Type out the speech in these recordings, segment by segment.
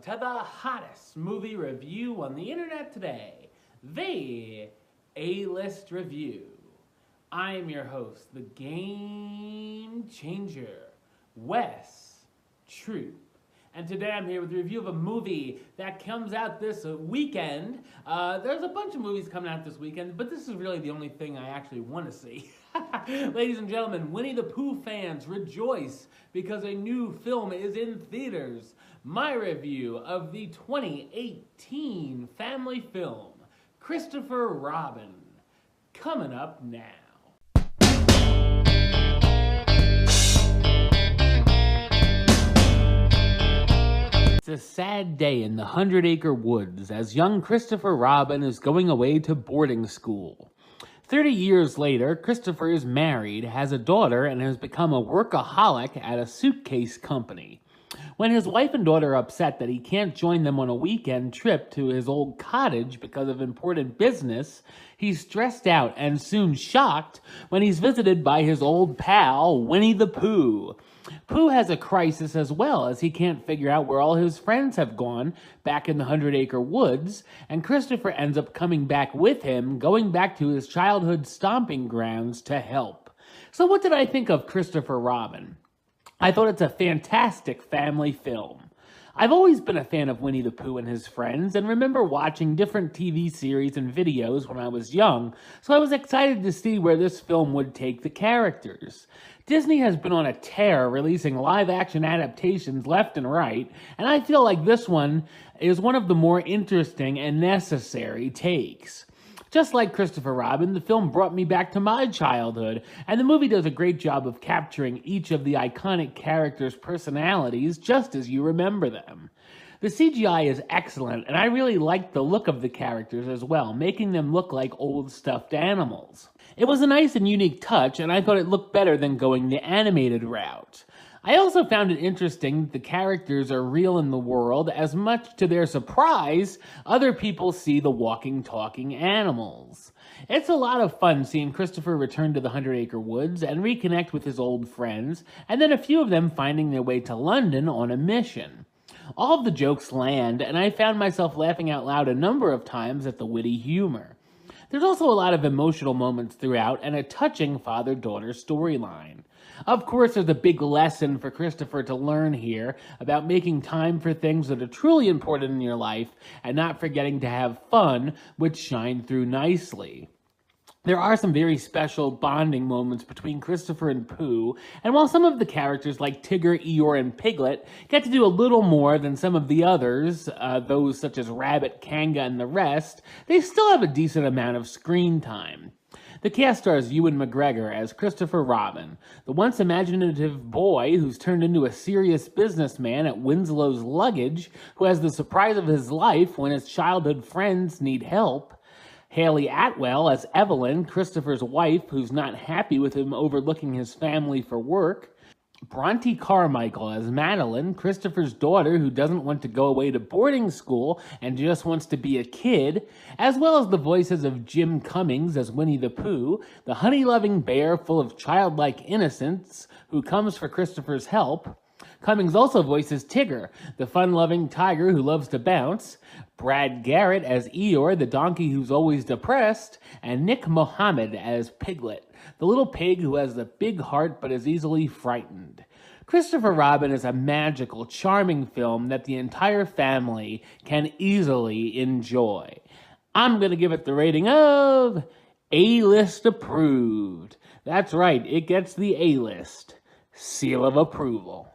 to the hottest movie review on the internet today, the A-List Review. I am your host, the Game Changer, Wes Troop. And today I'm here with a review of a movie that comes out this weekend. There's a bunch of movies coming out this weekend, but this is really the only thing I actually want to see. Ladies and gentlemen, Winnie the Pooh fans, rejoice because a new film is in theaters. My review of the 2018 family film, Christopher Robin, coming up now. It's a sad day in the 100-acre woods as young Christopher Robin is going away to boarding school. 30 years later, Christopher is married, has a daughter, and has become a workaholic at a suitcase company. When his wife and daughter are upset that he can't join them on a weekend trip to his old cottage because of important business, he's stressed out and soon shocked when he's visited by his old pal, Winnie the Pooh. Pooh has a crisis as well, as he can't figure out where all his friends have gone back in the 100-acre woods, and Christopher ends up coming back with him, going back to his childhood stomping grounds to help. So what did I think of Christopher Robin? I thought it's a fantastic family film. I've always been a fan of Winnie the Pooh and his friends, and remember watching different TV series and videos when I was young, so I was excited to see where this film would take the characters. Disney has been on a tear releasing live-action adaptations left and right, and I feel like this one is one of the more interesting and necessary takes. Just like Christopher Robin, the film brought me back to my childhood, and the movie does a great job of capturing each of the iconic characters' personalities just as you remember them. The CGI is excellent, and I really liked the look of the characters as well, making them look like old stuffed animals. It was a nice and unique touch, and I thought it looked better than going the animated route. I also found it interesting that the characters are real in the world, as much to their surprise, other people see the walking, talking animals. It's a lot of fun seeing Christopher return to the 100-acre woods and reconnect with his old friends, and then a few of them finding their way to London on a mission. All of the jokes land, and I found myself laughing out loud a number of times at the witty humor. There's also a lot of emotional moments throughout and a touching father-daughter storyline. Of course, there's a big lesson for Christopher to learn here about making time for things that are truly important in your life and not forgetting to have fun, which shine through nicely. There are some very special bonding moments between Christopher and Pooh, and while some of the characters like Tigger, Eeyore, and Piglet get to do a little more than some of the others, those such as Rabbit, Kanga, and the rest, they still have a decent amount of screen time. The cast stars Ewan McGregor as Christopher Robin, the once imaginative boy who's turned into a serious businessman at Winslow's Luggage, who has the surprise of his life when his childhood friends need help. Haley Atwell as Evelyn, Christopher's wife, who's not happy with him overlooking his family for work. Bronte Carmichael as Madeline, Christopher's daughter who doesn't want to go away to boarding school and just wants to be a kid, as well as the voices of Jim Cummings as Winnie the Pooh, the honey-loving bear full of childlike innocence who comes for Christopher's help. Cummings also voices Tigger, the fun-loving tiger who loves to bounce, Brad Garrett as Eeyore, the donkey who's always depressed, and Nick Mohammed as Piglet, the little pig who has a big heart but is easily frightened. Christopher Robin is a magical, charming film that the entire family can easily enjoy. I'm going to give it the rating of A-List approved. That's right, it gets the A-List seal of approval.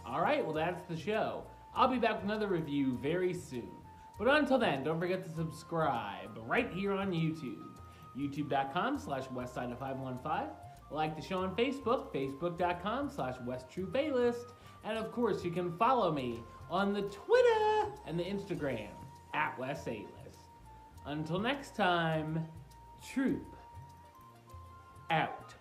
Alright, well that's the show. I'll be back with another review very soon. But until then, don't forget to subscribe right here on YouTube. YouTube.com/Westside515. Like the show on Facebook, Facebook.com/WestTruePlaylist. And of course, you can follow me on the Twitter and the Instagram @WestAlist. Until next time, Troop out.